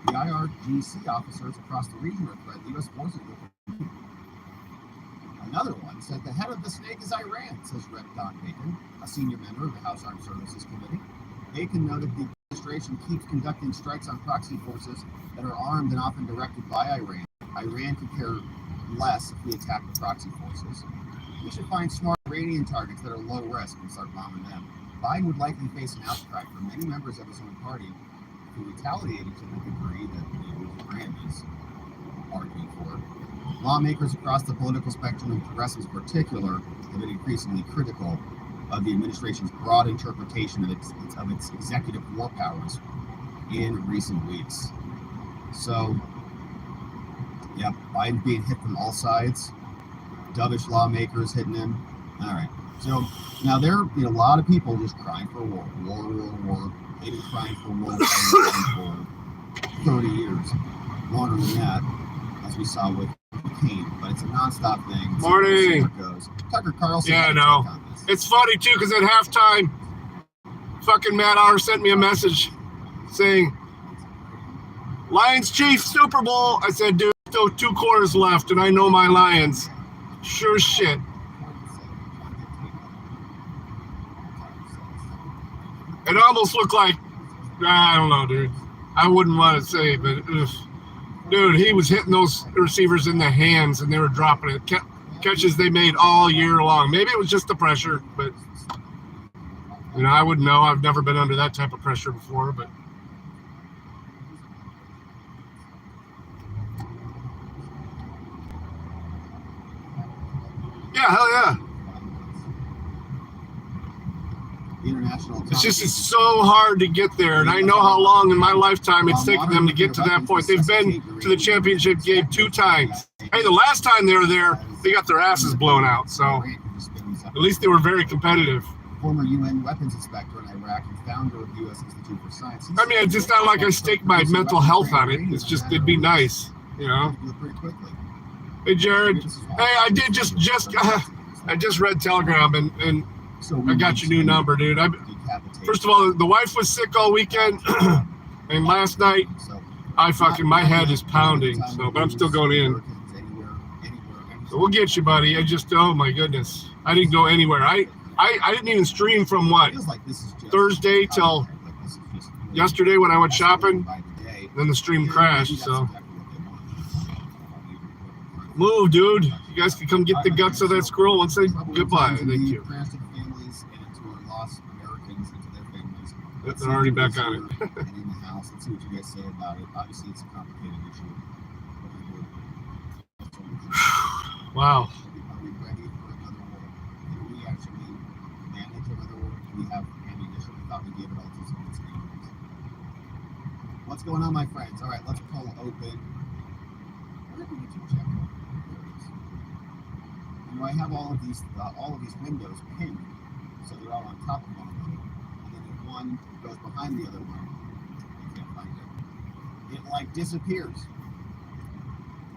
The IRGC officers across the region are threat the U.S. forces will compete. Another one said the head of the snake is Iran, says Rep. Don Bacon, a senior member of the House Armed Services Committee. Bacon noted the administration keeps conducting strikes on proxy forces that are armed and often directed by Iran. Iran could care less if we attack the proxy forces. We should find smart Iranian targets that are low risk and start bombing them. Biden would likely face an outcry from many members of his own party who retaliated to the degree that Iran is arguing for. Lawmakers across the political spectrum, and progressives in particular, have been increasingly critical of the administration's broad interpretation of its executive war powers in recent weeks. So, yeah, Biden being hit from all sides, dovish lawmakers hitting him. All right. So now there are a lot of people just crying for war. They've been crying for war for 30 years, longer than that, as we saw with Kane. But it's a nonstop thing. Morning. Tucker Carlson. Yeah, I know. It's funny too because at halftime, fucking Matt R sent me a message saying, "Lions Chiefs Super Bowl." I said, "Dude, still 2 quarters left, and I know my Lions." Sure as shit. It almost looked like, I don't know, dude. I wouldn't want to say, but dude, he was hitting those receivers in the hands, and they were dropping it. Catches they made all year long. Maybe it was just the pressure, but I wouldn't know. I've never been under that type of pressure before, but. Yeah, hell yeah. It's so hard to get there, and I know how long in my lifetime it's taken them to get to that point. They've been to the championship game 2 times. Hey, the last time they were there, they got their asses blown out, so at least they were very competitive. Former UN weapons inspector in Iraq and founder of the U.S. Institute for Science. I mean, it's just not like I stake my mental health on it. It's just, it'd be nice, Hey, Jared. Hey, I did I just read Telegram, and I got your new number, dude. First of all, the wife was sick all weekend, and last night, my head is pounding, but I'm still going in. So we'll get you, buddy. Oh my goodness. I didn't go anywhere. I didn't even stream from Thursday till yesterday when I went shopping, then the stream crashed, so. Move, dude. You guys can come get the guts of that squirrel and say goodbye. Thank you. They're already back on it. Let's see what you guys say about it. Obviously, it's a complicated issue. Wow. Are we ready for another war? Can we actually manage another war? Do we have ammunition? I thought we gave it all to some Canadians. What's going on, my friends? All right, let's pull open. Where did the YouTube channel? I have all of these windows pinned, so they're all on top of one another. And then if one goes behind the other one, you can't find it. It disappears.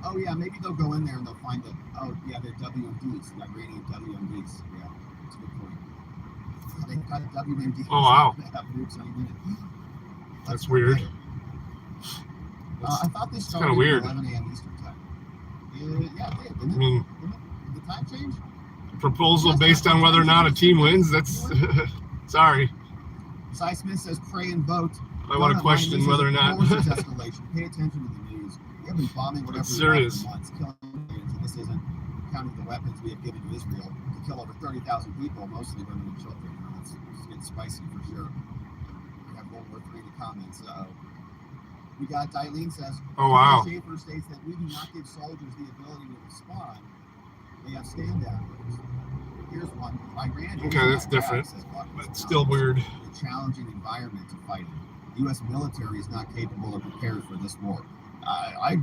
Oh yeah, maybe they'll go in there and they'll find it. Oh yeah, they're WMDs, the Iranian WMDs. Yeah, that's a good point. They've got WMDs. Oh wow. They have groups on unit. That's weird. I thought they started at 11 a.m. Eastern time. Yeah, they did. Didn't the time change? Proposal based on whether or not a team wins. That's sorry. Cy Smith says pray and vote. I want to question whether or not. Escalation. Pay attention to the news. We have been bombing whatever we want for months, killing millions, and this isn't counting the weapons we have given to Israel to kill over 30,000 people, mostly women and children. It's getting spicy for sure. We have World War III in the comments. We got Dilene says, oh wow. Schaefer states that we do not give soldiers the ability to respond. They have stand-down orders. Here's one. Iran. Okay, that's different, but still weird. A challenging environment to fight in. The U.S. military is not capable or prepared for this war. I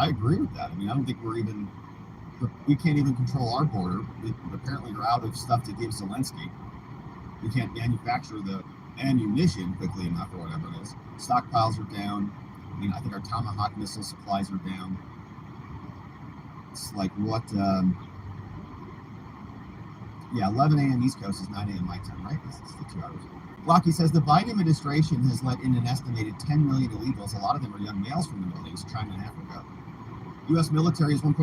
agree with that. I mean, I don't think we can't even control our border. We apparently are out of stuff to give Zelensky. We can't manufacture the ammunition quickly enough or whatever it is. Stockpiles are down. I mean, I think our Tomahawk missile supplies are down. It's like what? Yeah, 11 a.m. East Coast is 9 a.m. my time, right? This is the 2 hours. Rocky says the Biden administration has let in an estimated 10 million illegals. A lot of them are young males from the Middle East, China, and Africa. U.S. military is 1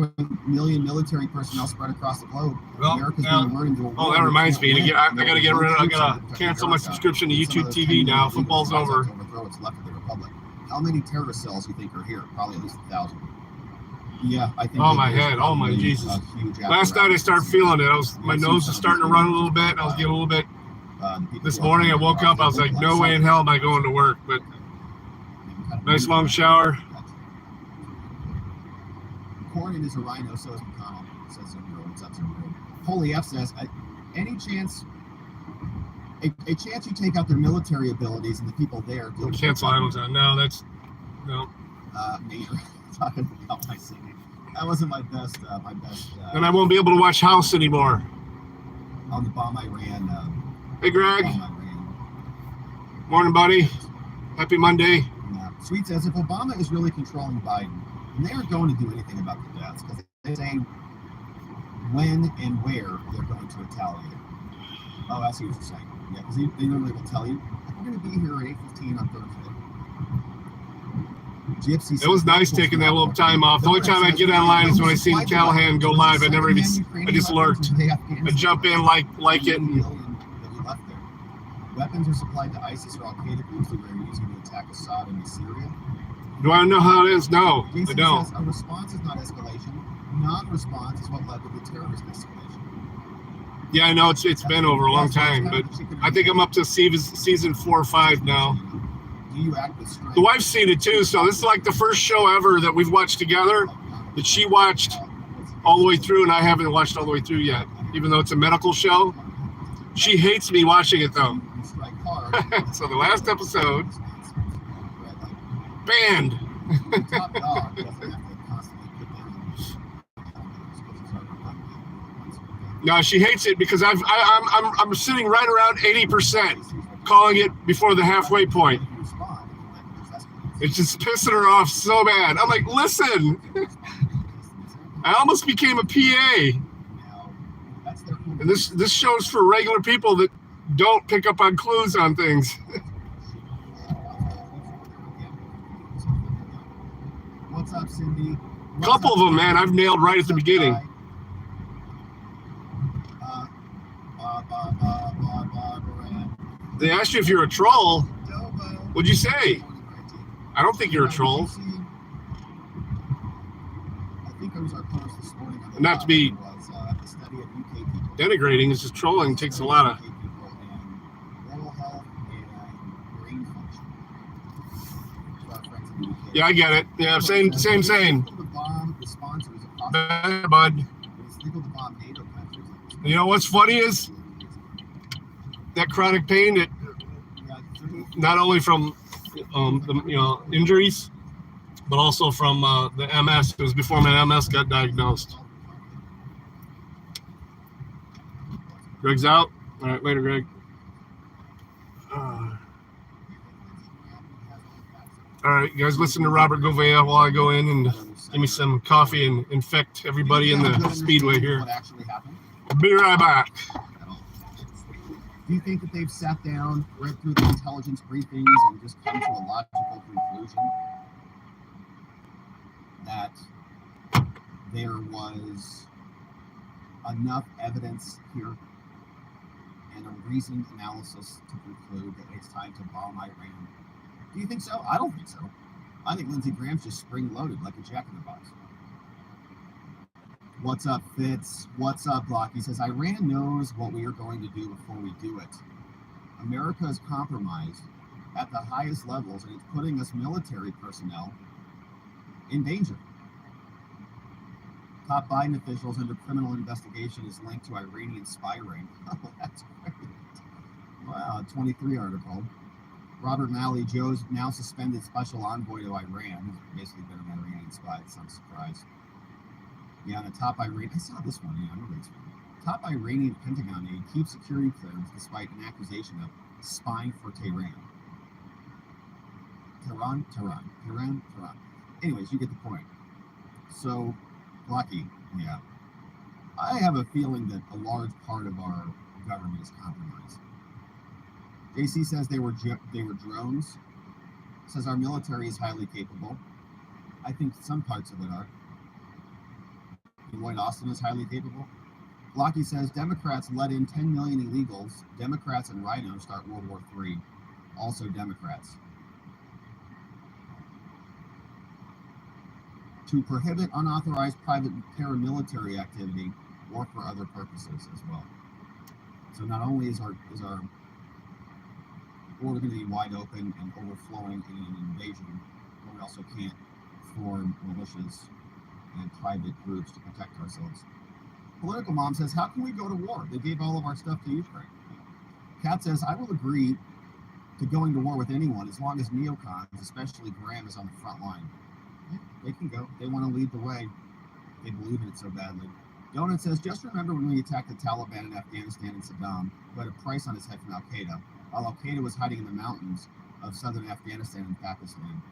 million military personnel spread across the globe. Well, America's being lured into a war. Oh, that reminds me. I gotta get rid of. I gotta cancel my subscription to YouTube TV now. Football's over. Overthrow what's left of the republic. How many terrorist cells do you think are here? Probably at least 1,000. Yeah, I think. Oh my head! Oh my Jesus! Last night I started feeling it. My nose was starting to run a little bit. I was getting a little bit. This morning I woke up. I was like, no way in hell am I going to work. But nice long shower. Cornyn is a rhino, so is McConnell. Says Zero. What's up, Zero? Holy F says, any chance, a chance you take out their military abilities and the people there. Cancel Amazon. No, that's no. Nader talking about my singing. That wasn't my best. And I won't be able to watch House anymore. On the bomb I ran. Hey, Greg. Morning, buddy. Happy Monday. Sweet says, if Obama is really controlling Biden, and they aren't going to do anything about the deaths because they're saying when and where they're going to retaliate. Oh, I see what you're saying. Yeah, because they normally will tell you, we're going to be here at 8:15 on Thursday. Gypsy. It was nice taking that little time off. The only time I get online is when I see Callahan go live. I just lurked. I jump in like it. Weapons are supplied to ISIS or Al-Qaeda groups that were using to attack Assad in Syria. Do I know how it is? No, I don't. Says, a response is not escalation. Non-response is what led to the terrorist escalation. Yeah, I know it's been over a long time, but I think I'm up to season 4 or 5 now. Do you act with strength? The wife's seen it too, so this is like the first show ever that we've watched together that she watched all the way through, and I haven't watched all the way through yet, even though it's a medical show. She hates me watching it though. So the last episode, banned. No, she hates it because I'm sitting right around 80%, calling it before the halfway point. It's just pissing her off so bad. I'm like, listen, I almost became a PA. And this show's for regular people that don't pick up on clues on things. What's up, Cindy? A couple of them, man, I've nailed right at the beginning. They asked you if you're a troll. What'd you say? I don't think you're a troll. I think it was our post this morning. Not to be denigrating, it's just trolling. It takes a lot of. Yeah, I get it. Yeah, same. Bad, bud. You know what's funny is that chronic pain, it not only from the injuries, but also from the MS. It was before my MS got diagnosed. Greg's out. All right, later, Greg. All right, you guys, listen to Robert Gouveia while I go in and give me some coffee and infect everybody in the speedway here. I'll be right back. Do you think that they've sat down, read through the intelligence briefings, and just come to a logical conclusion that there was enough evidence here and a reasoned analysis to conclude that it's time to bomb Iran? Do you think so? I don't think so. I think Lindsey Graham's just spring-loaded like a jack-in-the-box. What's up, Fitz? What's up, Block? He says, Iran knows what we are going to do before we do it. America is compromised at the highest levels, and it's putting us military personnel in danger. Top Biden officials under criminal investigation is linked to Iranian spy ring. Oh, that's great. Wow, 23 article. Robert Malley, Joe's now suspended special envoy to Iran. He's basically been an Iranian spy, it's not a surprise. Yeah, and the top Iranian, I saw this one, yeah, I remember this one. Top Iranian Pentagon aide keeps security clearance despite an accusation of spying for Tehran. Tehran. Anyways, you get the point. So, Lucky, yeah. I have a feeling that a large part of our government is compromised. JC says they were drones. Says our military is highly capable. I think some parts of it are. Lloyd Austin is highly capable. Lockie says Democrats let in 10 million illegals. Democrats and Rhino start World War III. Also Democrats. To prohibit unauthorized private paramilitary activity or for other purposes as well. So not only is our border going to be wide open and overflowing in an invasion, but we also can't form militias and private groups to protect ourselves. Political Mom says, how can we go to war? They gave all of our stuff to Ukraine. Kat says, I will agree to going to war with anyone as long as neocons, especially Graham, is on the front line. Yeah, they can go. They want to lead the way. They believe in it so badly. Donut says, just remember when we attacked the Taliban in Afghanistan and Saddam, who had a price on his head from Al-Qaeda, while Al-Qaeda was hiding in the mountains of southern Afghanistan and Pakistan.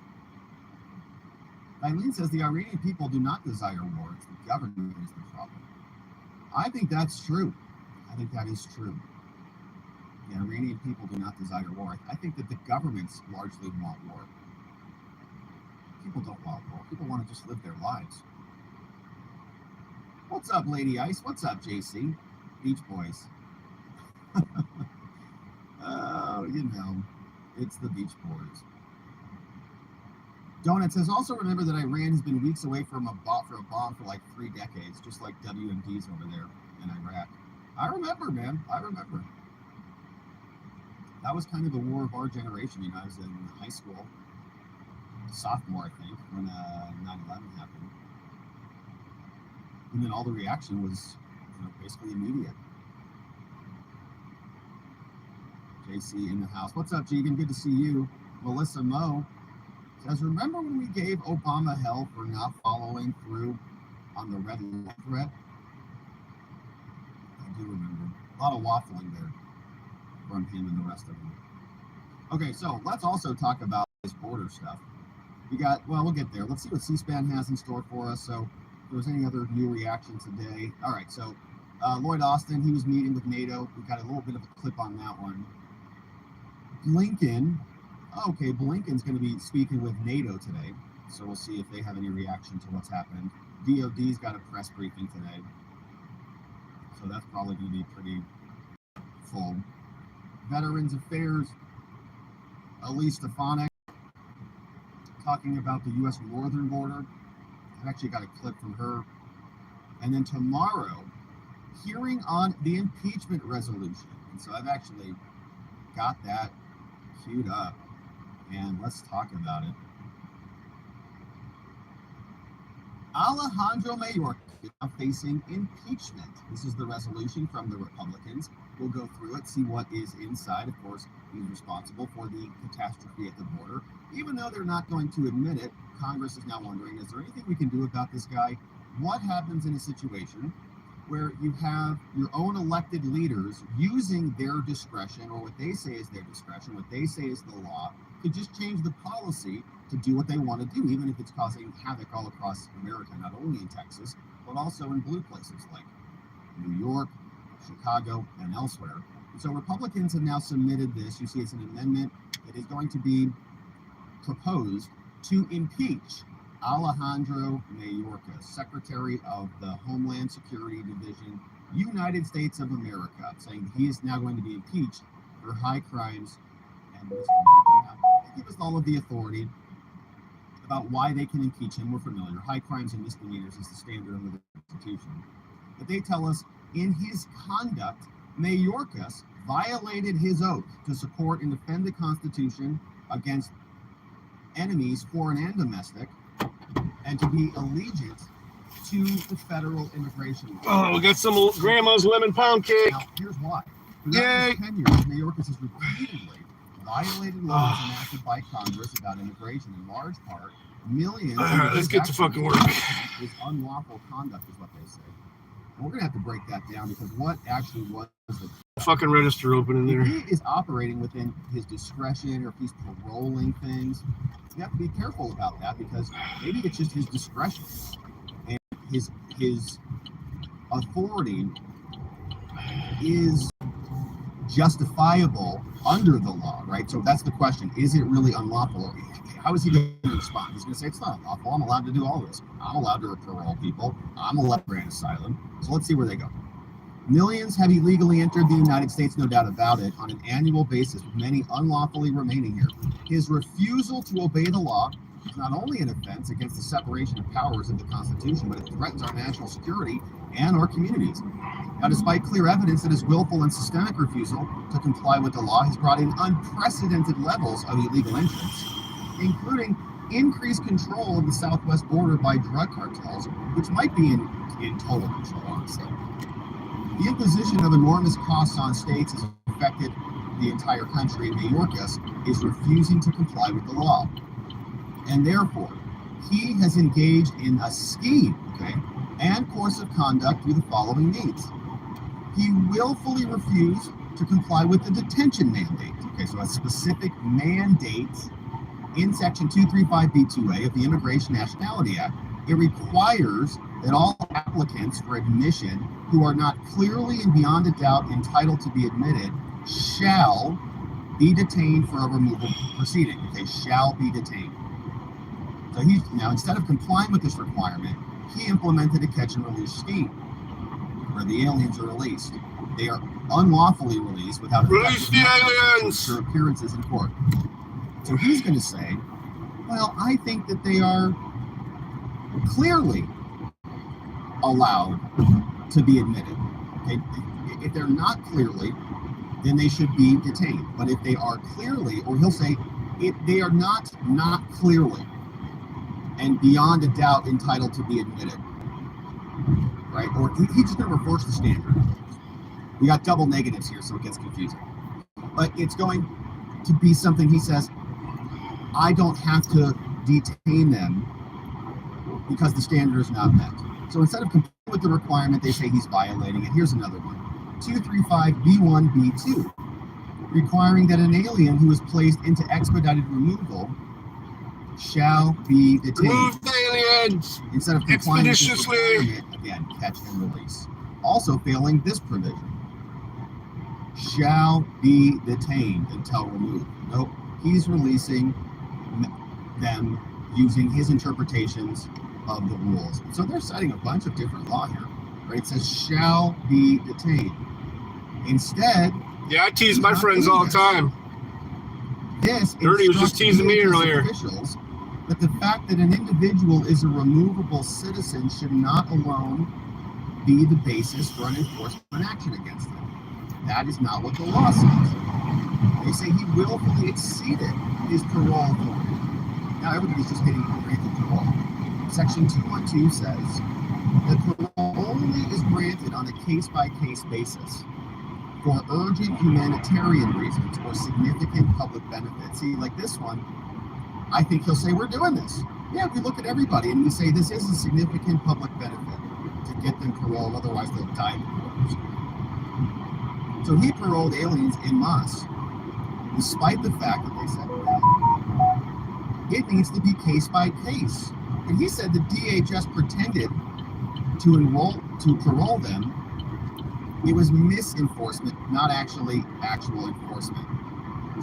Eileen says, the Iranian people do not desire war. It's the government that is the problem. I think that's true. I think that is true. The Iranian people do not desire war. I think that the governments largely want war. People don't want war. People want to just live their lives. What's up, Lady Ice? What's up, JC? Beach Boys. Oh, you know, it's the Beach Boys. Donut says, also remember that Iran has been weeks away from a bomb for like 3 decades, just like WMDs over there in Iraq. I remember, man. I remember. That was kind of the war of our generation. You know, I was in high school, sophomore, I think, when 9/11 happened. And then all the reaction was, you know, basically immediate. JC in the house. What's up, Jegan? Good to see you. Melissa Moe says, remember when we gave Obama hell for not following through on the red light threat? I do remember. A lot of waffling there from him and the rest of them. Okay, so let's also talk about this border stuff. We got, well, we'll get there. Let's see what C-SPAN has in store for us. So if there was any other new reaction today. All right, so Lloyd Austin, he was meeting with NATO. We got a little bit of a clip on that one. Blinken, okay, Blinken's going to be speaking with NATO today. So we'll see if they have any reaction to what's happened. DOD's got a press briefing today. So that's probably going to be pretty full. Veterans Affairs, Elise Stefanik, talking about the U.S. northern border. I've actually got a clip from her. And then tomorrow, hearing on the impeachment resolution. And so I've actually got that queued up. And let's talk about it. Alejandro Mayorkas is now facing impeachment. This is the resolution from the Republicans. We'll go through it, see what is inside. Of course, he's responsible for the catastrophe at the border. Even though they're not going to admit it, Congress is now wondering, is there anything we can do about this guy? What happens in a situation where you have your own elected leaders using their discretion, or what they say is their discretion, what they say is the law, to just change the policy to do what they want to do, even if it's causing havoc all across America, not only in Texas, but also in blue places like New York, Chicago, and elsewhere. And so Republicans have now submitted this. You see, it's an amendment that is going to be proposed to impeach Alejandro Mayorkas, Secretary of the Homeland Security Division, United States of America, saying that he is now going to be impeached for high crimes and misdemeanors. They give us all of the authority about why they can impeach him. We're familiar. High crimes and misdemeanors is the standard under the Constitution. But they tell us in his conduct, Mayorkas violated his oath to support and defend the Constitution against enemies, foreign and domestic, and to be allegiant to the federal immigration law. Oh, we got some grandma's lemon pound cake. Now, here's why. Throughout his tenure, Mayorkas has repeatedly violated laws enacted by Congress about immigration. In large part, millions. All right, let's get to fucking work. Is unlawful conduct, is what they say. And we're gonna have to break that down, because what actually was the fucking register open in there? If he is operating within his discretion, or if he's paroling things, you have to be careful about that, because maybe it's just his discretion and his authority is justifiable under the law, right? So that's the question. Is it really unlawful? How is he going to respond? He's going to say, it's not unlawful. I'm allowed to do all this. I'm allowed to parole people. I'm allowed to grant asylum. So let's see where they go. Millions have illegally entered the United States, no doubt about it, on an annual basis, with many unlawfully remaining here. His refusal to obey the law is not only an offense against the separation of powers of the Constitution, but it threatens our national security and our communities. Now, despite clear evidence that his willful and systemic refusal to comply with the law has brought in unprecedented levels of illegal entrance, including increased control of the southwest border by drug cartels, which might be in total control, honestly. The imposition of enormous costs on states has affected the entire country, and Mayorkas is refusing to comply with the law. And therefore, he has engaged in a scheme, and course of conduct through the following means. He willfully refused to comply with the detention mandate, so a specific mandate in Section 235B2A of the Immigration Nationality Act. It requires that all applicants for admission who are not clearly and beyond a doubt entitled to be admitted shall be detained for a removal proceeding. Shall be detained. So now, instead of complying with this requirement, he implemented a catch and release scheme where the aliens are released. They are unlawfully released without release the aliens for appearances in court. So he's going to say, well, I think that they are clearly allowed to be admitted. If they're not clearly, then they should be detained. But if they are clearly, or he'll say, if they are not clearly and beyond a doubt entitled to be admitted, right? Or he's just going to reverse the standard. We got double negatives here, so it gets confusing. But it's going to be something, he says, I don't have to detain them because the standard is not met. So instead of complying with the requirement, they say he's violating it. Here's another one. 235B1B2, requiring that an alien who is placed into expedited removal shall be detained. Remove the aliens! Instead of complying with this requirement, again, catch and release. Also failing this provision. Shall be detained until removed. Nope, he's releasing them using his interpretations of the rules. So they're citing a bunch of different law here, right? It says shall be detained. Instead, yeah, I tease my friends all the time. This Dirty was just teasing me earlier. Officials that the fact that an individual is a removable citizen should not alone be the basis for an enforcement action against them. That is not what the law says. They say he willfully exceeded his parole authority. Now everybody's just getting granted parole. Section 212 says that parole only is granted on a case-by-case basis for urgent humanitarian reasons or significant public benefit. See, like this one, I think he'll say, we're doing this. Yeah, we look at everybody and we say this is a significant public benefit to get them parole, otherwise they'll die in the quarters. So he paroled aliens en masse, despite the fact that they said it needs to be case by case. And he said the DHS pretended to parole them. It was misenforcement, not actually actual enforcement.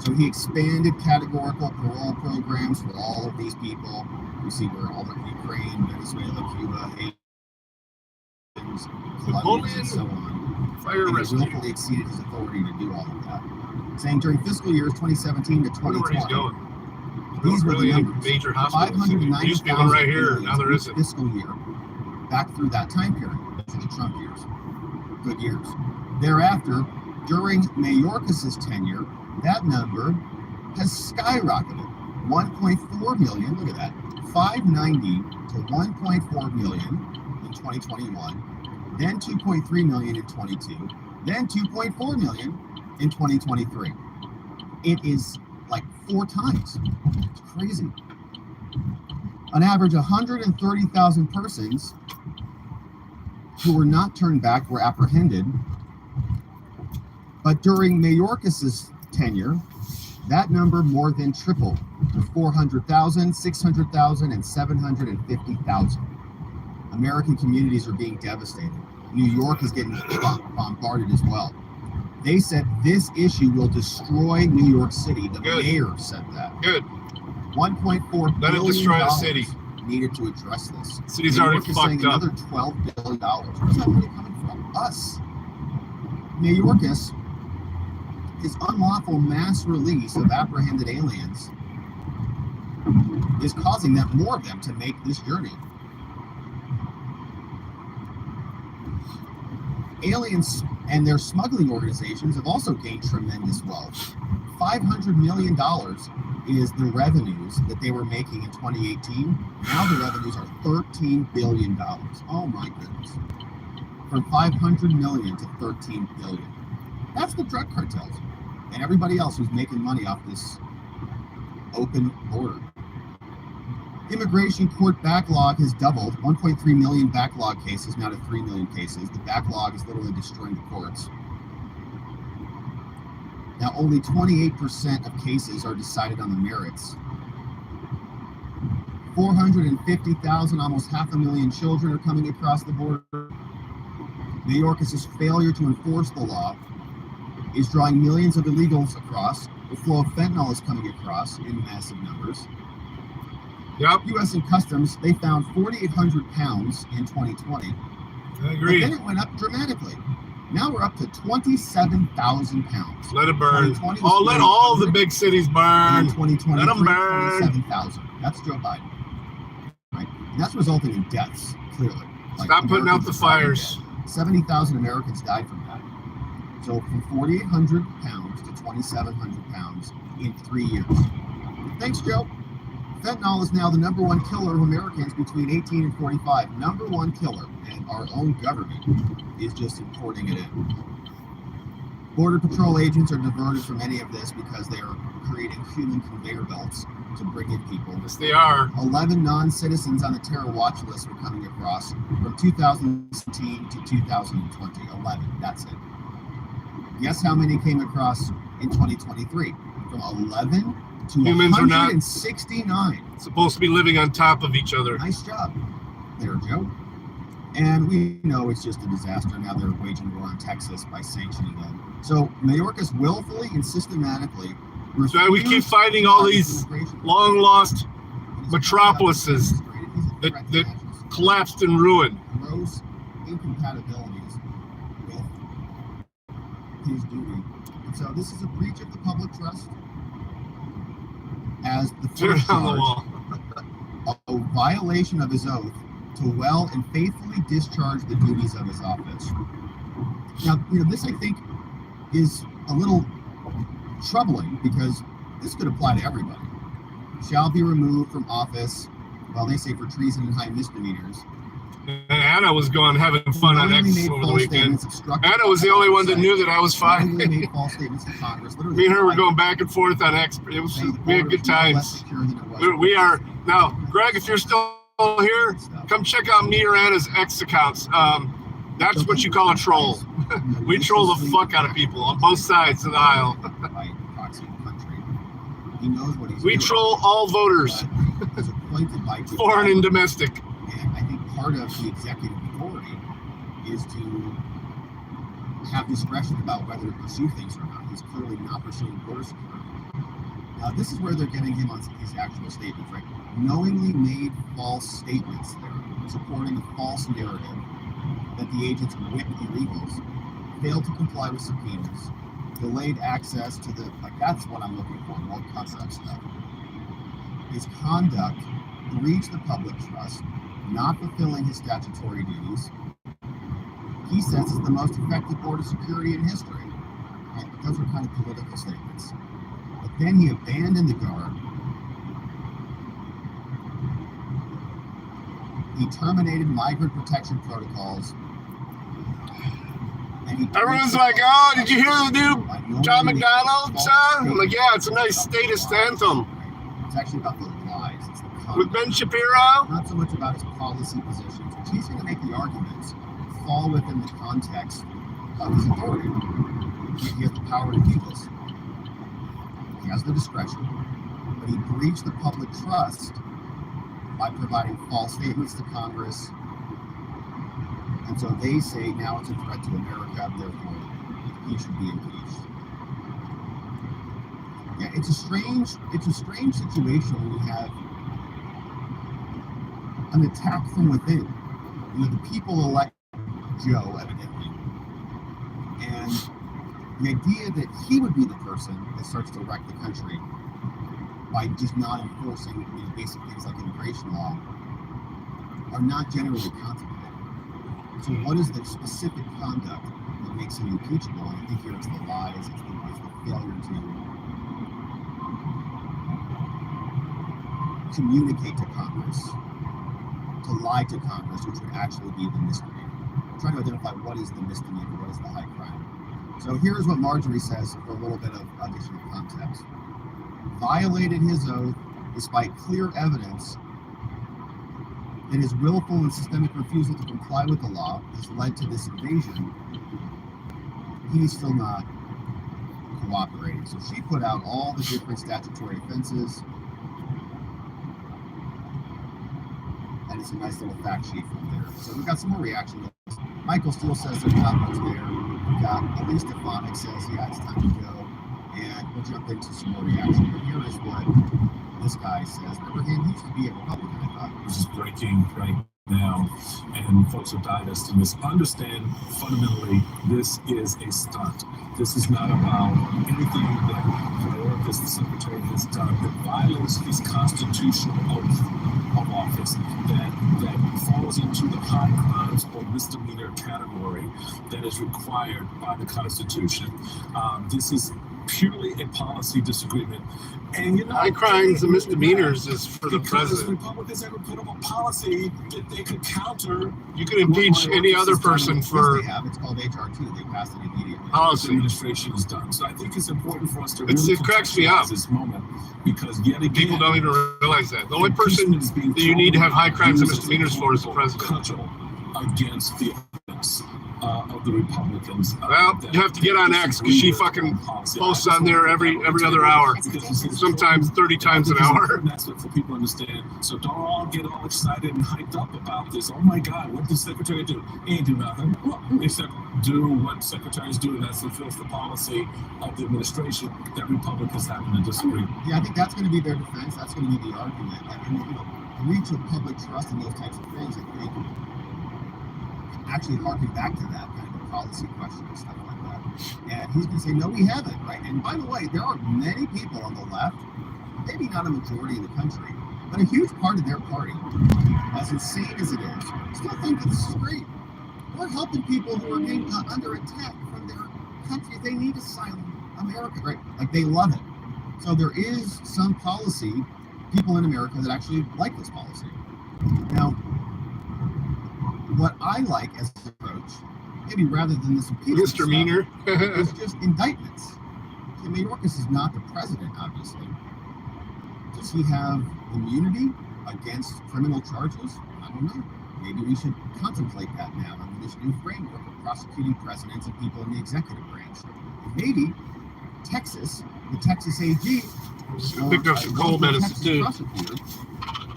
So he expanded categorical parole programs for all of these people. You see where all the Ukraine, Venezuela, Cuba, Haiti, Colombia, and so on. Fire rescue. He willfully exceeded his authority to do all of that. Saying during fiscal years 2017 to 2020, these were the numbers. Major hospitals. There used to be one right here. Now there isn't. Fiscal year, back through that time period, those are the Trump years. Good years. Thereafter, during Mayorkas' tenure, that number has skyrocketed. 1.4 million, look at that, 590 to 1.4 million in 2021, then 2.3 million in 22, then 2.4 million in 2023. It is like 4 times. It's crazy. On average, 130,000 persons who were not turned back were apprehended. But during Mayorkas' tenure, that number more than tripled to 400,000, 600,000, and 750,000. American communities are being devastated. New York is getting bombarded as well. They said this issue will destroy New York City. The mayor said that. Good. $1.4 Let it destroy the city. Needed to address this. City's already fucked up. Another $12 billion. Where's that money coming from? Us. New Yorkers, his unlawful mass release of apprehended aliens is causing more of them to make this journey. Aliens and their smuggling organizations have also gained tremendous wealth. $500 million is the revenues that they were making in 2018. Now the revenues are $13 billion. Oh my goodness. From 500 million to 13 billion. That's the drug cartels and everybody else who's making money off this open border. Immigration court backlog has doubled. 1.3 million backlog cases, now to 3 million cases. The backlog is literally destroying the courts. Now, only 28% of cases are decided on the merits. 450,000, almost 500,000 children are coming across the border. New York's failure to enforce the law is drawing millions of illegals across. The flow of fentanyl is coming across in massive numbers. Yep. U.S. and Customs, they found 4,800 pounds in 2020. I agree. But then it went up dramatically. Now we're up to 27,000 pounds. Let it burn. Oh, let all the big cities burn. In 2023, let them burn. 27,000. That's Joe Biden. Right? And that's resulting in deaths, clearly. Stop putting out the fires. 70,000 Americans died from that. So from 4,800 pounds to 2,700 pounds in 3 years. Thanks, Joe. Fentanyl is now the number one killer of Americans between 18 and 45. Number one killer, and our own government is just importing it in. Border Patrol agents are diverted from any of this because they are creating human conveyor belts to bring in people. Yes, they are. 11 non-citizens on the terror watch list were coming across from 2017 to 2020. 11, that's it. Guess how many came across in 2023? From 11 to humans 169. Are not supposed to be living on top of each other. Nice job there, Joe. And we know it's just a disaster. Now they're waging war on Texas by sanctioning them. So New York is willfully and systematically. So we keep finding all these long-lost metropolises that collapsed and ruined. Gross incompatibilities with his duty. And so this is a breach of the public trust. As the first charge, a violation of his oath to well and faithfully discharge the duties of his office. Now, this I think is a little troubling because this could apply to everybody. Shall be removed from office, well, they say for treason and high misdemeanors. And Anna was having fun on X over the weekend. Anna was the only one that knew that I was fine. Made false statements to Congress. Me and her were going back and forth on X. We had good times. We are now, Greg. If you're still here, come check out me or Anna's X accounts. That's what you call a troll. We troll the fuck out of people on both sides of the aisle. We troll all voters, foreign and domestic. And I think part of the executive authority is to have discretion about whether to pursue things or not. He's clearly not pursuing border security. Now, this is where they're getting him on his actual statements, right? Knowingly made false statements there, supporting a false narrative that the agents whipped illegals, failed to comply with subpoenas, delayed access to that's what I'm looking for, more concept stuff. His conduct breached the public trust, not fulfilling his statutory duties. He says it's the most effective border security in history. Right? But those are kind of political statements. But then he abandoned the guard. He terminated migrant protection protocols. Everyone's like, oh, did you hear the new John McDonald song? I'm like, yeah, it's a nice statist anthem. It's actually about the lies. It's the conduct. With Ben Shapiro? Not so much about his policy positions, which he's going to make the arguments fall within the context of his authority. He has the power to do this. He has the discretion. But he breached the public trust by providing false statements to Congress. And so they say now it's a threat to America, therefore he should be impeached. Yeah, it's a strange situation when you have an attack from within. You know, the people elect Joe, evidently, and the idea that he would be the person that starts to wreck the country by just not enforcing, you know, basic things like immigration law are not generally contemplated. So what is the specific conduct that makes him impeachable? And I think here it's the lies, it's the failure to communicate to Congress, to lie to Congress, which would actually be the misdemeanor. I'm trying to identify what is the misdemeanor, what is the high crime. So here's what Marjorie says for a little bit of additional context. Violated his oath despite clear evidence that his willful and systemic refusal to comply with the law has led to this invasion. He's still not cooperating. So she put out all the different statutory offenses. And it's a nice little fact sheet from there. So we've got some more reaction. Michael still says there's not much there. We've got Elise Stefanik says, yeah, it's time to go. And we'll jump into some more reaction. But here is what this guy says. Remember him? He used to be a Republican, I thought. This is breaking right now, and folks are divesting this. Understand, fundamentally, this is a stunt. This is not about anything that Mayorkas, the secretary, has done that violates his constitutional oath of office, that falls into the high crimes or misdemeanor category that is required by the Constitution. This is purely a policy disagreement. And you know, high crimes and misdemeanors is for the president. Republicans ever put up a policy that they could counter. You can impeach any other person for. They have. It's called HR 2. They passed it immediately. Policy administration is done. So I think it's important for us to really it cracks me up this moment, because yet again, people don't even realize that the only person that you need to have high crimes and misdemeanors for is the president. Against the evidence of the Republicans. Well, you have to get on X because she fucking posts on there every other hour, sometimes 30 times an hour. That's what for people to understand. So don't all get all excited and hyped up about this. Oh my God, what did the secretary do? He ain't do nothing except do what secretaries do, and that's fulfill the policy of the administration that Republicans happen to disagree. Yeah, I think that's going to be their defense. That's going to be the argument. And you know, the reach of public trust and those types of things, I think, actually harken back to that kind of a policy question and stuff like that. And he's going to say, no, we haven't, right? And by the way, there are many people on the left, maybe not a majority of the country, but a huge part of their party, as insane as it is, still think that this is great. We're helping people who are being under attack from their country. They need asylum. America, right? Like, they love it. So there is some policy, people in America that actually like this policy. Now, what I like as an approach, maybe rather than this impeachment misdemeanor, is just indictments. So Mayorkas is not the president, obviously. Does he have immunity against criminal charges? I don't know. Maybe we should contemplate that now under this new framework of prosecuting presidents and people in the executive branch. And maybe Texas, the Texas AG, picked up some cold medicine too.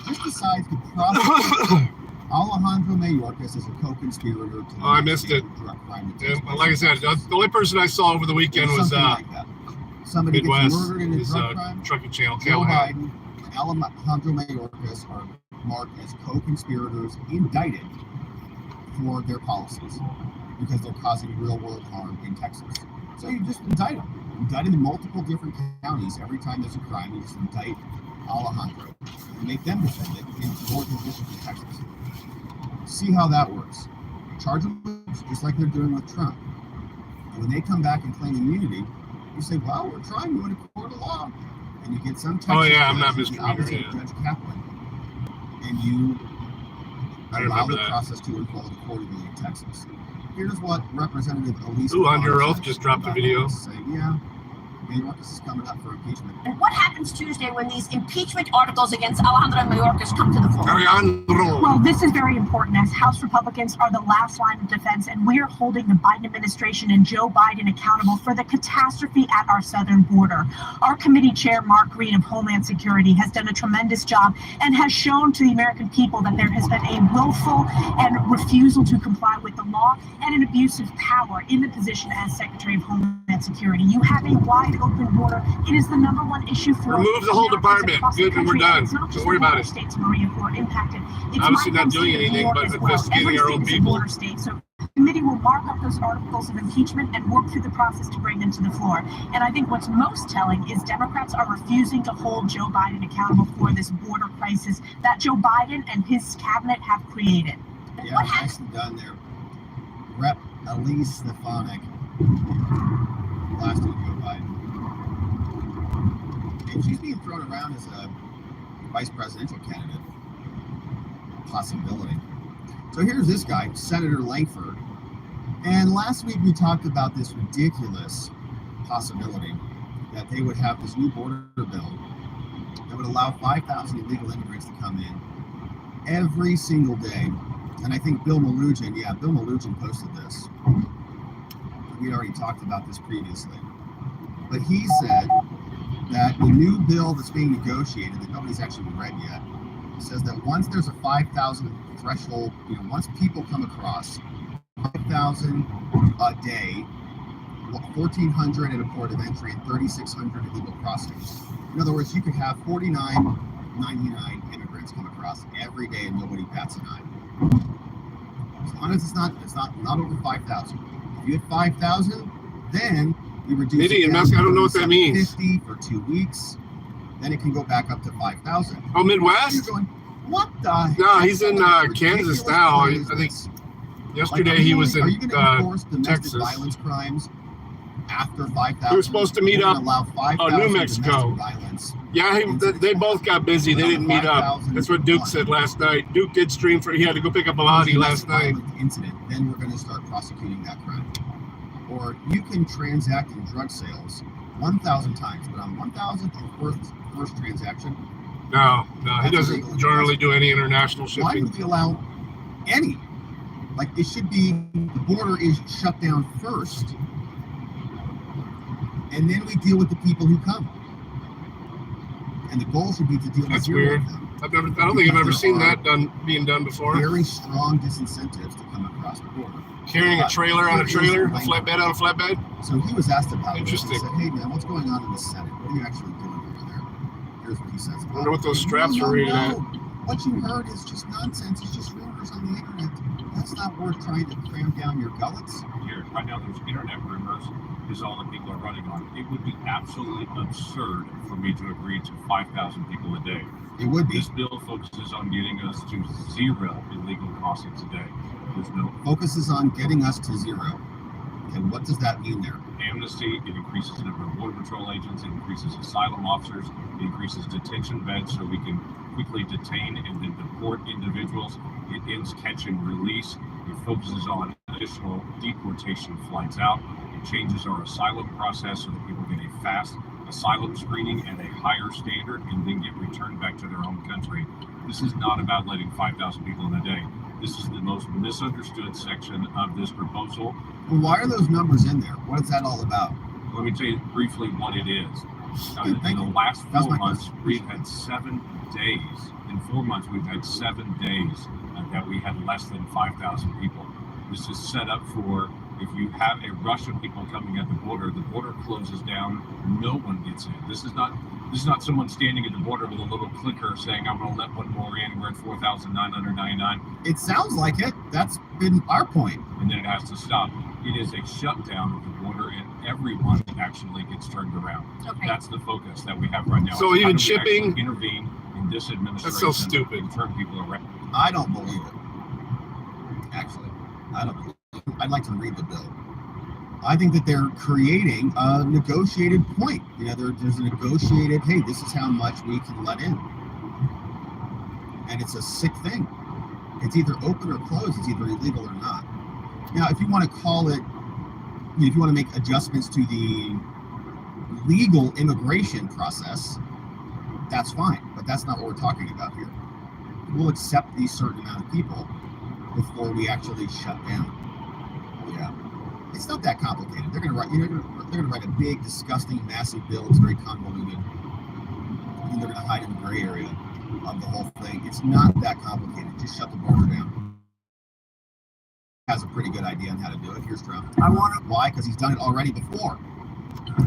Just decides to prosecute Alejandro Mayorkas as a co-conspirator to I missed it. drug crime. Yeah, like I said, the only person I saw over the weekend was like somebody Midwest, gets murdered in a his drug crime. trucking channel. Joe Biden and Alejandro Mayorkas are marked as co-conspirators indicted for their policies because they're causing real-world harm in Texas. So you just indict them. Indict them in multiple different counties. Every time there's a crime, you just indict Alejandro and make them defend it in Northern District of Texas. See how that works. Charge them just like they're doing with Trump. And when they come back and claim immunity, you say, well, we're trying to in a court of law. And you get some Texas I'm not judge, the opposite of Judge Kaplan. And you allow the process to unfold accordingly in Texas. Here's what Representative Elise under oath just dropped a video. Say, yeah, Mayorkas is coming up for impeachment. And what happens Tuesday when these impeachment articles against Alejandro Mayorkas come to the floor? Well, this is very important, as House Republicans are the last line of defense, and we're holding the Biden administration and Joe Biden accountable for the catastrophe at our southern border. Our committee chair, Mark Green of Homeland Security, has done a tremendous job and has shown to the American people that there has been a willful and refusal to comply with the law and an abuse of power in the position as Secretary of Homeland Security. You have a wide open border. It is the number one issue for remove the whole department. Good, and we're done. Don't worry about it. States, Maria, who are impacted. It's obviously my not doing state of anything New York but as well. investigating Every our state own is a people. border state, so the committee will mark up those articles of impeachment and work through the process to bring them to the floor. And I think what's most telling is Democrats are refusing to hold Joe Biden accountable for this border crisis that Joe Biden and his cabinet have created. Yeah, nicely done there. Rep. Elise Stefanik, last week Joe Biden. And she's being thrown around as a vice presidential candidate. Possibility. So here's this guy, Senator Langford. And last week we talked about this ridiculous possibility that they would have this new border bill that would allow 5,000 illegal immigrants to come in every single day. And I think Bill Malugin posted this. We already talked about this previously. But he said that the new bill that's being negotiated, that nobody's actually read yet, says that once there's a 5,000 threshold, once people come across 5,000 a day, 1,400 at a port of entry, and 3,600 illegal crossings. In other words, you could have 49,99 immigrants come across every day and nobody bats an eye. As long as it's not over 5,000. If you hit 5,000, then you reduce it down to I don't know what that means. 50 for 2 weeks. Then it can go back up to 5,000. Oh, Midwest? You're going, what the heck? No, he's in Kansas now. I think yesterday he was in Are you going to enforce domestic Texas. violence crimes after 5,000? We were supposed to meet up. Allow 5,000 New Mexico. Violence. Yeah, they both got busy. They didn't meet up. That's what Duke said last night. Duke did stream he had to go pick up a body last night. Incident, then we're going to start prosecuting that crime. Or you can transact in drug sales 1,000 times, but on 1,000th first transaction. No, he doesn't generally do any international shipping. Why would we allow any? Like, it should be the border is shut down first, and then we deal with the people who come. And the goal should be to deal That's with weird. them. I don't think I've ever seen that being done before. Very strong disincentives to come across the border. Carrying a trailer on a trailer, a flatbed on a flatbed. So he was asked about Interesting. This. He said, "Hey man, what's going on in the Senate? What are you actually doing over there?" Here's what he says. I wonder what those straps were reading at. What you heard is just nonsense. It's just rumors on the internet. That's not worth trying to cram down your gullets. Here, right now, there's internet rumors. Is all that people are running on. It would be absolutely absurd for me to agree to 5,000 people a day. It would be. This bill focuses on getting us to 0 illegal crossings a day. There's no focuses on getting us to 0. And what does that mean there? amnesty. It increases the number of border patrol agents. It increases asylum officers. It increases detention beds so we can quickly detain and then deport individuals. It ends catch and release. It focuses on additional deportation flights out. It changes our asylum process so that people get a fast asylum screening at a higher standard and then get returned back to their home country. This is not about letting 5,000 people in a day. This is the most misunderstood section of this proposal. Well, why are those numbers in there? What is that all about? Let me tell you briefly what it is. In the last 4 months, we've had 7 days. In 4 months, we've had 7 days that we had less than 5,000 people. This is set up for if you have a rush of people coming at the border closes down, no one gets in. This is not someone standing at the border with a little clicker saying, I'm going to let one more in. We're at 4,999. It sounds like it. That's been our point. And then it has to stop. It is a shutdown of the border, and everyone actually gets turned around. Okay. That's the focus that we have right now. So even shipping, intervene in this administration. That's so stupid. And turn people around. I don't believe it. Actually, I don't believe it. I'd like to read the bill. I think that they're creating a negotiated point. You know, there's a negotiated, hey, this is how much we can let in. And it's a sick thing. It's either open or closed. It's either illegal or not. Now, if you want to call it, if you want to make adjustments to the legal immigration process, that's fine. But that's not what we're talking about here. We'll accept these certain amount of people before we actually shut down. Yeah, it's not that complicated. They're going to write, they're going to write a big, disgusting, massive bill. It's very convoluted, and they're going to hide in the gray area of the whole thing. It's not that complicated. Just shut the border down. Has a pretty good idea on how to do it. Here's Trump. Why? Because he's done it already before.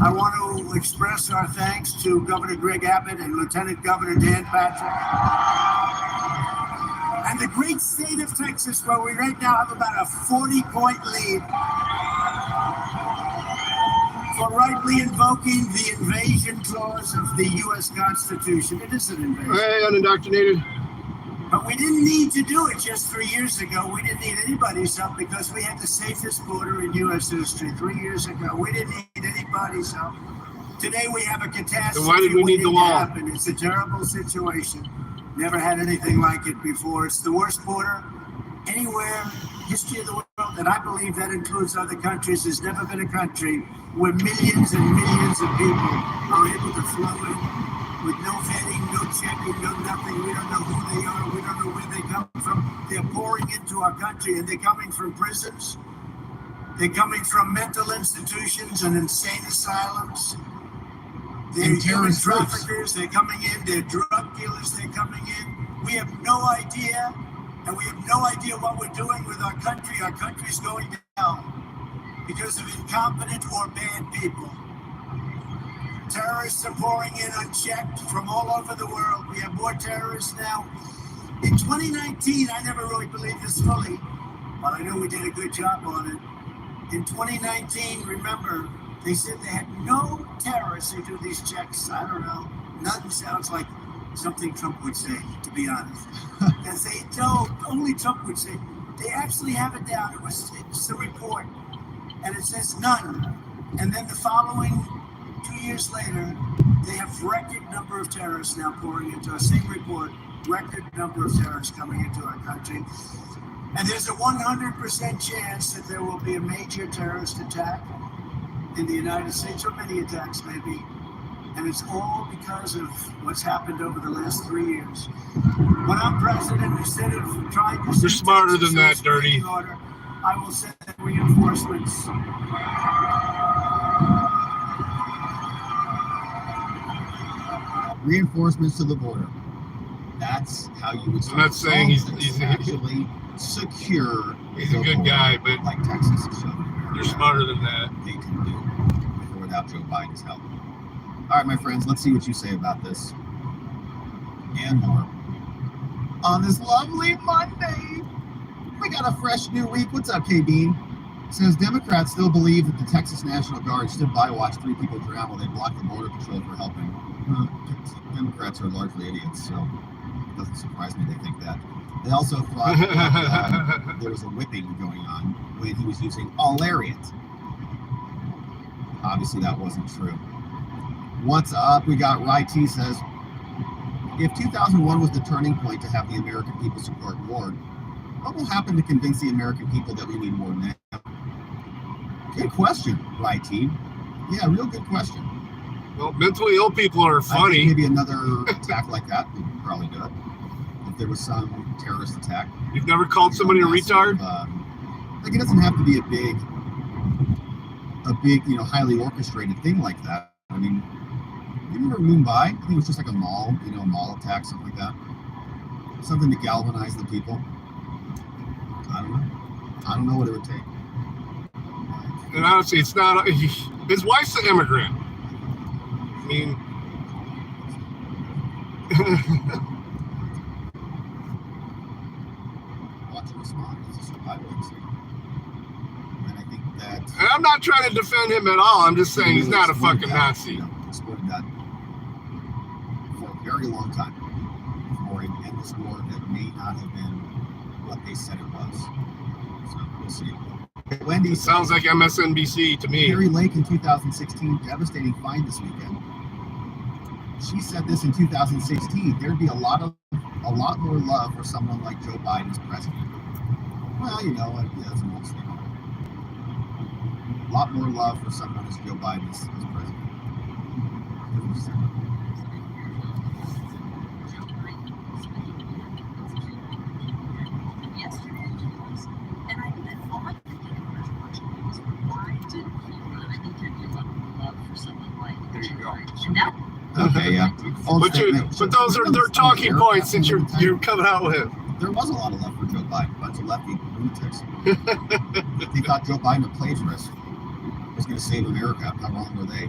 I want to express our thanks to Governor Greg Abbott and Lieutenant Governor Dan Patrick and the great state of Texas, where we right now have about a 40-point lead for rightly invoking the invasion clause of the U.S. Constitution. It is an invasion. Hey, unindoctrinated. But we didn't need to do it just 3 years ago. We didn't need anybody's help because we had the safest border in U.S. history 3 years ago. We didn't need anybody's help. Today we have a catastrophe. Then why did we need the wall? Happen. It's a terrible situation. Never had anything like it before. It's the worst border anywhere in history of the world, and I believe that includes other countries. There's never been a country where millions and millions of people are able to flow in with no vetting, no checking, no nothing. We don't know who they are. We don't know where they come from. They're pouring into our country, and they're coming from prisons. They're coming from mental institutions and insane asylums. They're human traffickers. They're coming in. They're drug dealers. They're coming in. We have no idea, and we have no idea what we're doing with our country. Our country's going down because of incompetent or bad people. Terrorists are pouring in unchecked from all over the world. We have more terrorists now. In 2019, I never really believed this fully, but I know we did a good job on it. In 2019, remember, they said they had no terrorists who do these checks. I don't know. Nothing sounds like something Trump would say, to be honest. And say, no, only Trump would say. They actually have it down. It's a report. And it says none. And then the following 2 years later, they have record number of terrorists now pouring into our same report, record number of terrorists coming into our country. And there's a 100% chance that there will be a major terrorist attack in the United States, or many attacks maybe. And it's all because of what's happened over the last 3 years. When I'm president, instead of trying to... You're smarter than that, Dirty. Order, I will send reinforcements. Reinforcements to the border. That's how you would. I'm not saying he's actually secure. He's a good guy, but like Texas is showing. You're smarter than that. They can do with or without Joe Biden's help. All right, my friends, let's see what you say about this and more on this lovely Monday. We got a fresh new week. What's up, KB? Says Democrats still believe that the Texas National Guard stood by to watch 3 people drown while they blocked the border patrol for helping. Democrats are largely idiots, so it doesn't surprise me they think that. They also thought that there was a whipping going on when he was using a lariat. Obviously, that wasn't true. What's up? We got Rai-T says, if 2001 was the turning point to have the American people support Ward, what will happen to convince the American people that we need more now? Good question, Rai-T. Yeah, real good question. Well, mentally ill people are funny. I think maybe another attack like that would probably do it. If there was some terrorist attack. You've never called somebody a retard? Like, it doesn't have to be a big, highly orchestrated thing like that. I mean, you remember Mumbai? I think it was just like a mall attack, something like that. Something to galvanize the people. I don't know what it would take. And honestly, it's not. His wife's an immigrant. I mean, watch it respond. It's a survival instinct. And I think that. And I'm not trying to defend him at all. I'm just saying he's not a fucking Nazi. Exploited that for a very long time for an endless war that may not have been what they said it was. So we'll see. Wendy sounds like MSNBC to me. Carrie Lake in 2016, devastating find this weekend. She said this in 2016. There'd be a lot more love for someone like Joe Biden as president. Well, you know what? Yeah, that's an old statement. A lot more love for someone as Joe Biden as president. There you go. Okay, yeah. But those are their talking points that you're coming out with. There was a lot of love for Joe Biden, a bunch of lefty lunatics. They thought Joe Biden, a plagiarist, was going to save America. How wrong were they?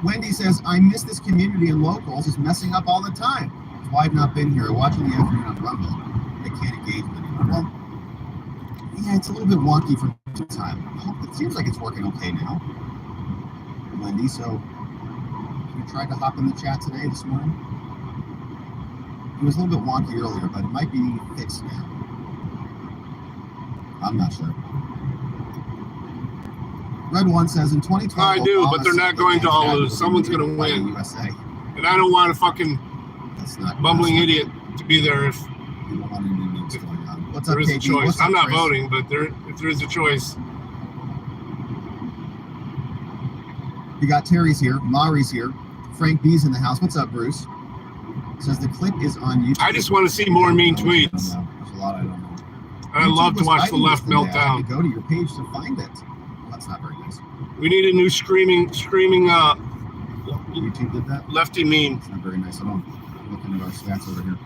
Wendy says, I miss this community and locals is messing up all the time. That's why I've not been here. Watching the afternoon on Rumble, I can't engage with anymore. Well, yeah, it's a little bit wonky from time. It seems like it's working okay now. Wendy, so you tried to hop in the chat today, this morning? It was a little bit wonky earlier, but it might be fixed now. I'm not sure. Red One says in 2012. I do, but they're not going to all lose. Someone's going to win. USA. And I don't want a fucking bumbling idiot to be there if What's there up, is a KG? choice. What's up, I'm not Chris? voting, but if there is a choice. We got Terry's here, Mari's here, Frank B's in the house. What's up, Bruce? Says the clip is on YouTube. I just want to see more mean tweets. There's a lot I don't know. I love to watch the left melt I had to down. go to your page to find it. Well, that's not very nice. We need a new screaming YouTube did that? lefty meme. It's not very nice at all. Looking at our stats over here.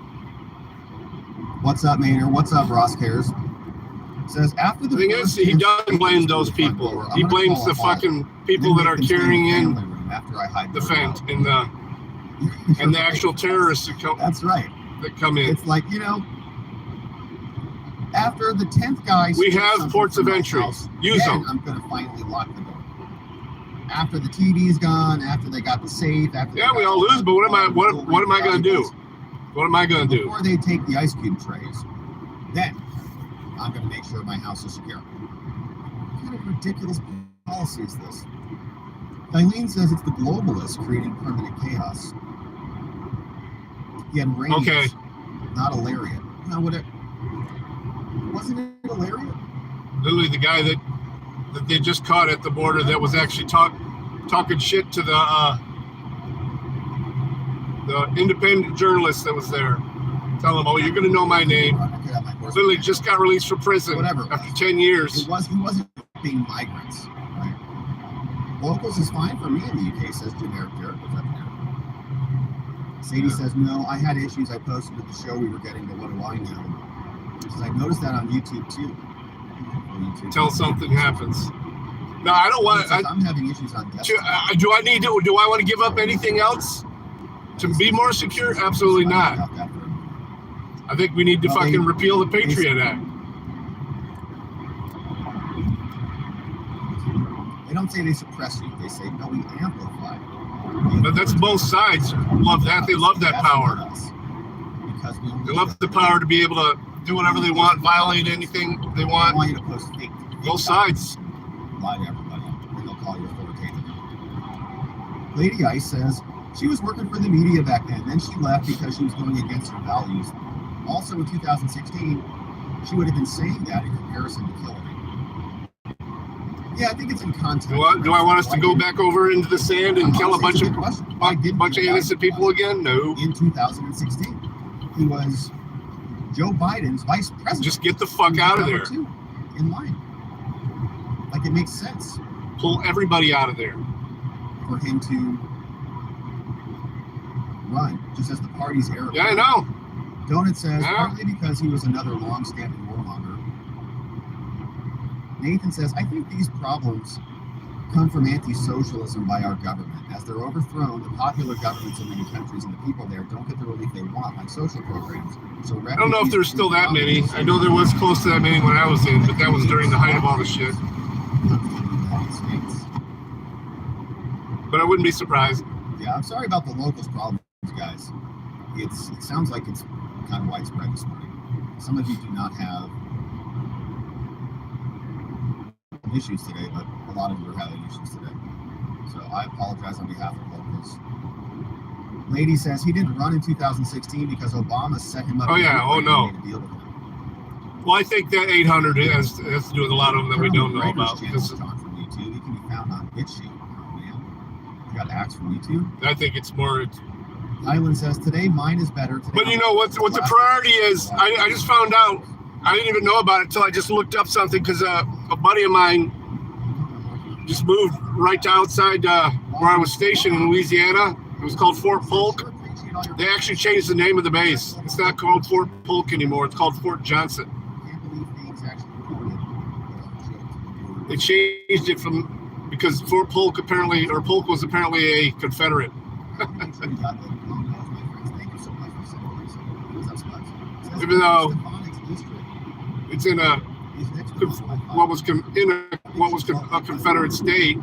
What's up, Maynard? What's up, Ross Cares? Says after the thing is, he doesn't blame those people. He blames the fucking people that are carrying in the fence and the actual terrorists that come. That's right. That come in. It's like, after the 10th guy. We have ports of entry. Use them. I'm going to finally lock the door. After the TV's gone, after they got the safe, yeah, we all lose. But what am I going to do? What am I going to do? Before they take the ice cube trays, then I'm going to make sure my house is secure. What kind of ridiculous policy is this? Eileen says it's the globalists creating permanent chaos. Yeah, and okay. Not a lariat. No, wasn't it a lariat? Literally the guy that they just caught at the border that was actually talking shit to the independent journalist that was there. Tell him, oh, you're going to know my name. Literally just got released from prison after 10 years. He wasn't being migrants, right? Locals is fine for me in the UK, says Generic Derek. What's up, Derek? Sadie says, no, I had issues I posted at the show we were getting, but what do I know? Says, I noticed that on YouTube, too. Till something happens. No, I don't want. I'm having issues on desktop. Do I want to give up anything else to be more secure? Absolutely not. I think we need to fucking repeal the Patriot Act. They don't say they suppress you. They say, no, we amplify. But that's both sides. Love that. They love that power. They love the power to be able to do whatever they want, violate anything they want. I want you to post fake both sides. Lie to everybody, and they'll call you authoritative. Lady Ice says she was working for the media back then. Then she left because she was going against her values. Also in 2016, she would have been saying that in comparison to Hillary. Yeah, I think it's in context. Do I want us to go back over into the sand and kill a bunch of innocent people again? No. In 2016, he was Joe Biden's vice president. Just get the fuck out of there. In line. Like, it makes sense. Pull everybody out of there. For him to run, just as the party's heir. Yeah, I know. Donut says, partly because he was another long-standing warmonger. Nathan says, I think these problems come from anti-socialism by our government. As they're overthrown, the popular governments in many countries and the people there don't get the relief they want, like social programs. So I don't know if there's still that many. I know there was close to that many when I was in, but that was during the height of all the shit. But I wouldn't be surprised. Yeah, I'm sorry about the locals' problems, guys. It sounds like it's kind of widespread this morning. Some of you do not have issues today, but a lot of you are having issues today. So I apologize on behalf of locals. Lady says he didn't run in 2016 because Obama set him up. Oh yeah, oh no. To deal with him. Well, I think that 800 has to do with a lot of them that we don't know about. Because on from YouTube, it can be found on BitChute. got Axe from YouTube. I think it's more. Highland says today mine is better. Today, But you know what the priority is? I just found out. I didn't even know about it until I just looked up something because a buddy of mine just moved right to outside where I was stationed in Louisiana. It was called Fort Polk. They actually changed the name of the base. It's not called Fort Polk anymore. It's called Fort Johnson. They changed it because Fort Polk Polk was apparently a Confederate. Even though it's in a Confederate state.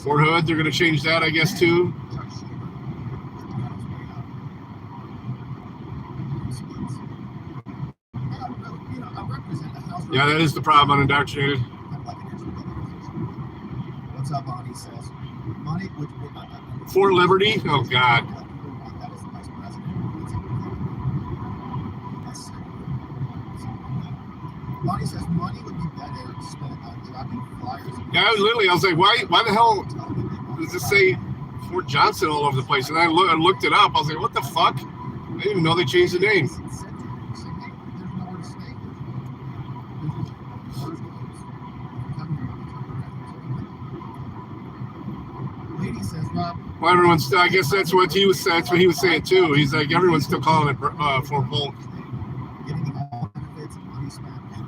Fort Hood, they're going to change that, I guess, too. Yeah, that is the problem on Indoctrinated. What's up, Bonnie says? Money, Fort Liberty? Oh, God. Bonnie says money would be better spent on dropping flyers. Yeah, literally, I was like, why the hell does this say Fort Johnson all over the place? And I looked it up. I was like, what the fuck? I didn't even know they changed the name. Lady says, Rob. Well, everyone's. I guess that's what he was saying too. He's like, everyone's still calling it Fort Polk. Getting all benefits and money spent and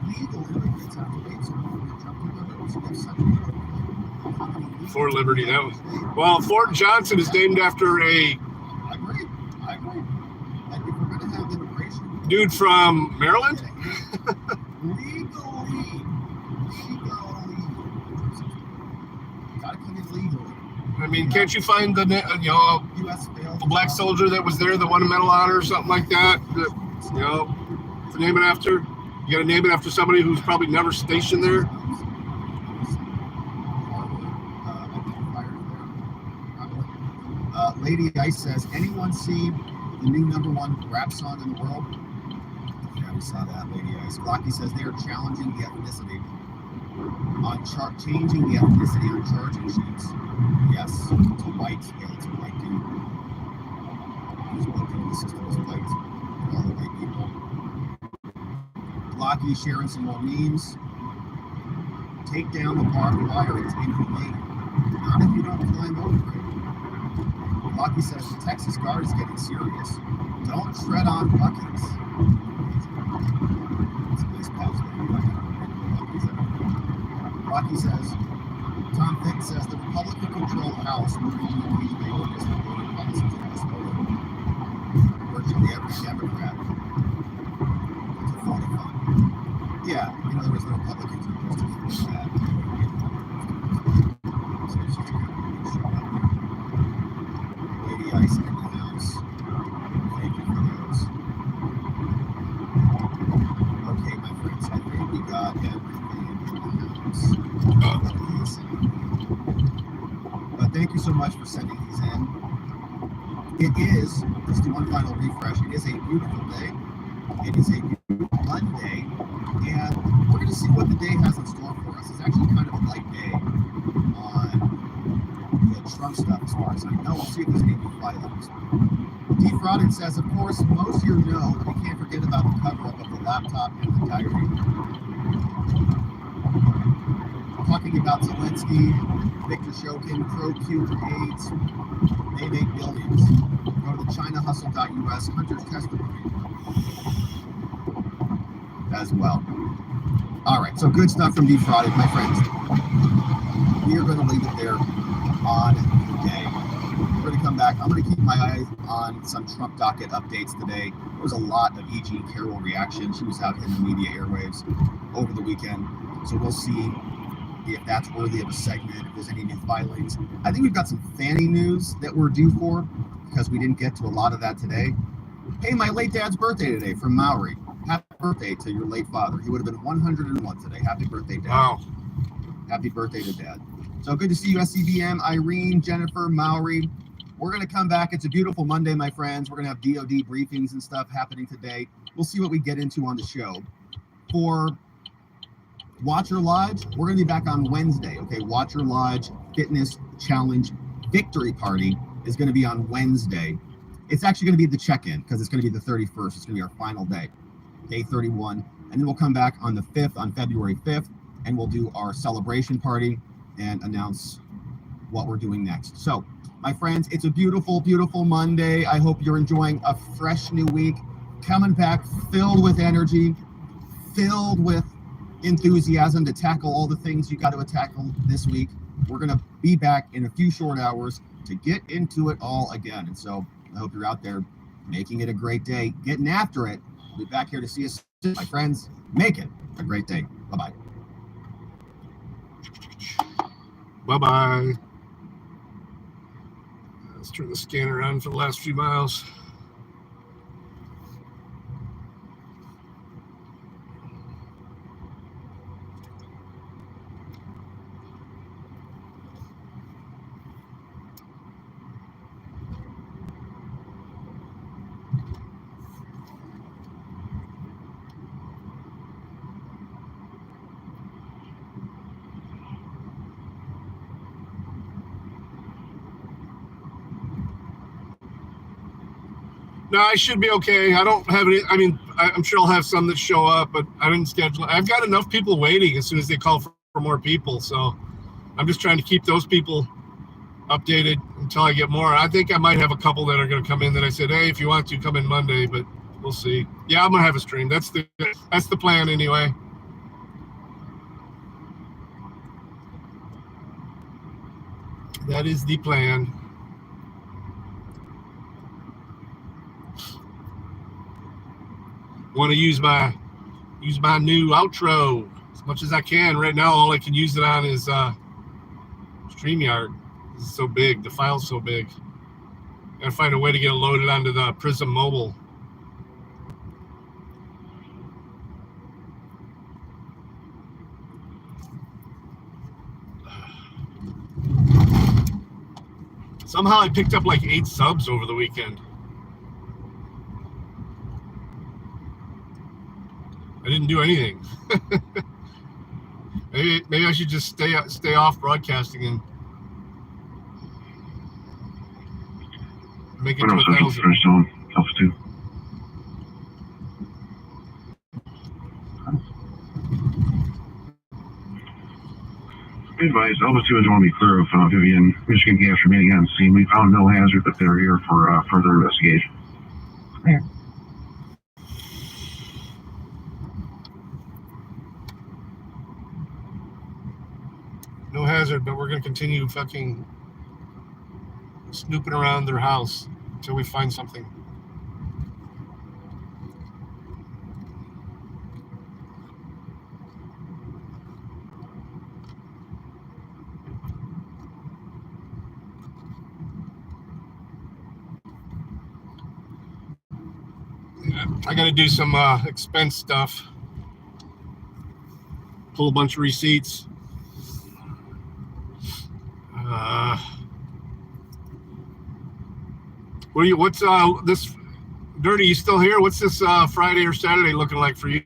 legal immigrants have to wait so long to jump through the hoops. There's such a Fort Liberty. That was. Well, Fort Johnson is named after a I agree. And if we're going to have immigration, dude from Maryland. legally. Gotta come in legally. I mean, can't you find the U.S. failed. the black soldier that was there that won a Medal of Honor or something like that? To name it after. You got to name it after somebody who's probably never stationed there. Lady Ice says, anyone see the new #1 rap song in the world? Yeah, we saw that, Lady Ice. Glocky says they are challenging the ethnicity on changing the ethnicity on charging sheets. Yes, it's a white. Yeah, it's a white dude. He's working the system is white. All the white people. Glocky sharing some more memes. Take down the barbed wire. It's inhumane. Not if you don't climb over it. Lucky says the Texas Guard is getting serious. Don't tread on buckets. It's a nice pause there. Lucky says, Tom Fick says the Republican-controlled House moving to impeach Mayorkas for voting policies in this vote. Virtually every Democrat. It's a phony fun. Yeah, in other words, the Republicans are just as bad. So it's just a kind of show up. Lady Ice in the house. Thank you for those. Okay, my friends, I think we got everything in the house. But thank you so much for sending these in. It is, let's do one final refresh. It is a beautiful day. It is a beautiful Monday. And we're going to see what the day has in store for us. It's actually kind of a light day on the Trump stuff as far as I know. We'll see if there's any new filings. Defrauded says, of course, most here know that we can't forget about the cover-up of the laptop and the diary. Talking about Zelensky, Victor Shokin, Pro-Q AIDS, they make billions. Go to the ChinaHustle.us Hunter's testimony as well. All right, so good stuff from Defrauded, my friends. We are going to leave it there on the day. We're going to come back. I'm going to keep my eyes on some Trump docket updates today. There was a lot of E.G. Carroll reaction. She was out in the media airwaves over the weekend. So we'll see if that's worthy of a segment, if there's any new filings. I think we've got some Fannie news that we're due for because we didn't get to a lot of that today. Hey, my late dad's birthday today from Maori. Happy birthday to your late father. He would have been 101 today. Happy birthday, Dad. Wow. Happy birthday to Dad. So good to see you, SCBM, Irene, Jennifer, Maori. We're going to come back. It's a beautiful Monday, my friends. We're going to have DOD briefings and stuff happening today. We'll see what we get into on the show. For Watch Your Lodge, we're going to be back on Wednesday. Okay, Watch Your Lodge Fitness Challenge Victory Party is going to be on Wednesday. It's actually going to be the check-in because it's going to be the 31st. It's going to be our final day 31. And then we'll come back on the 5th, on February 5th, and we'll do our celebration party and announce what we're doing next. So, my friends, it's a beautiful, beautiful Monday. I hope you're enjoying a fresh new week, coming back filled with energy, filled with enthusiasm to tackle all the things you got to tackle this week. We're going to be back in a few short hours to get into it all again. And so I hope you're out there making it a great day, getting after it. We'll be back here to see you soon. My friends, make it a great day. Bye-bye. Bye-bye. Let's turn the scanner on for the last few miles. No, I should be okay. I don't have any. I mean, I'm sure I'll have some that show up, but I didn't schedule it. I've got enough people waiting as soon as they call for more people. So I'm just trying to keep those people updated until I get more. I think I might have a couple that are going to come in that I said, hey, if you want to, come in Monday, but we'll see. Yeah, I'm going to have a stream. That's the plan anyway. That is the plan. Want to use my new outro as much as I can. Right now, all I can use it on is StreamYard. It's so big. The file's so big. Gotta find a way to get it loaded onto the Prism Mobile. Somehow I picked up like 8 subs over the weekend. I didn't do anything. maybe I should just stay off broadcasting and make it to 1,000. Be advised, Elvis 2 is want to be clear of Vivian, Michigan gas remaining on scene. We found no hazard, but they're here for further investigation. Here. No hazard, but we're going to continue fucking snooping around their house until we find something. Yeah, I got to do some expense stuff. Pull a bunch of receipts. What's this Dirty? You still here? What's this Friday or Saturday looking like for you?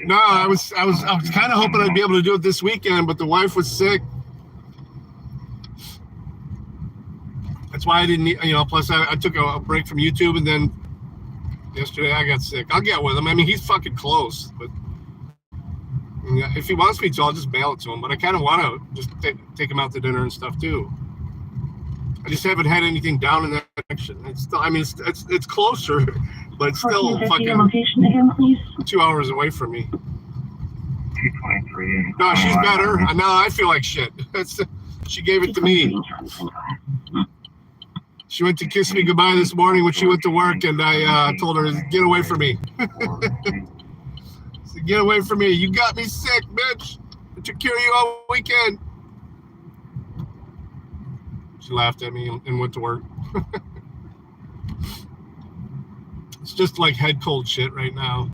No, I was kind of hoping I'd be able to do it this weekend, but the wife was sick. That's why I didn't, plus I took a break from YouTube, and then yesterday I got sick. I'll get with him. I mean, he's fucking close, but if he wants me to, I'll just mail it to him. But I kind of want to just take him out to dinner and stuff too. I just haven't had anything down in that direction. It's still, I mean, it's closer, but it's still fucking location again, please. 2 hours away from me. 223. No, she's better. Now I feel like shit. She gave it to me. She went to kiss me goodbye this morning when she went to work, and I told her, get away from me. So get away from me. You got me sick, bitch. I took care of you all weekend. She laughed at me and went to work. It's just like head cold shit right now.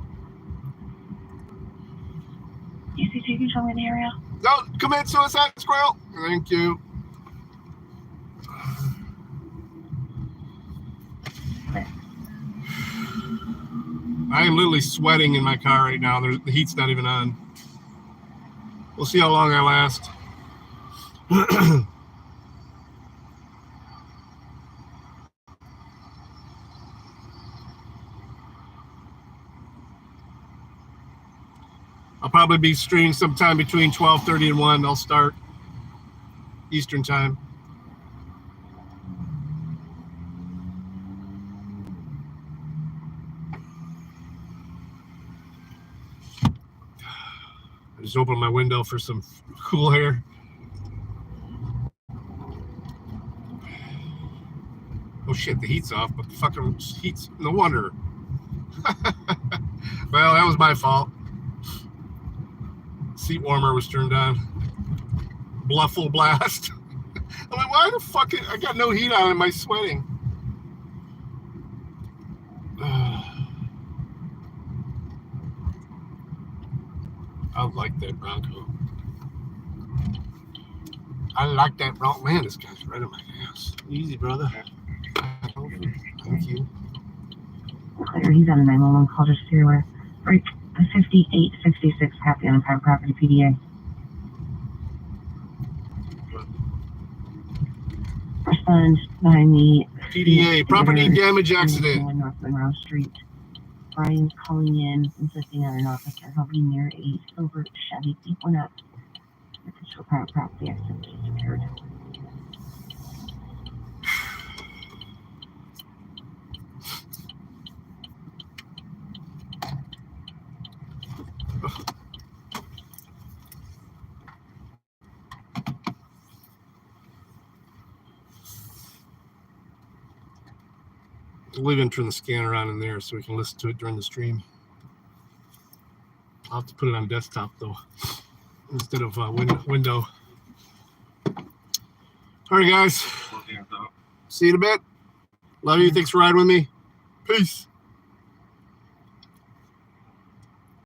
CCTV showing in the area. Don't commit suicide, squirrel. Thank you. I am literally sweating in my car right now. The heat's not even on. We'll see how long I last. I'll probably be streaming sometime between 12:30 and 1. I'll start Eastern time. I just opened my window for some cool air. Oh shit, the heat's off, but the fucking heat's no wonder. Well, that was my fault. Seat warmer was turned on. Full blast. I'm like, why the fuck? I got no heat on. Am I sweating? I like that Bronco. I like that Bronco. Man, this guy's right in my ass. Easy, brother. Thank you. Clear. He's on a 911 call just so you're aware. Right. 5866 Happy on private property PDA. Respond behind me. PDA, property damage accident. North Monroe Street. Brian's calling in, insisting on an officer. He'll be near a silver Chevy Equinox. Potential private property accident secured. We'll even turn the scanner on in there so we can listen to it during the stream. I'll have to put it on desktop though, instead of window. All right, guys. See you in a bit. Love you. Thanks for riding with me. Peace.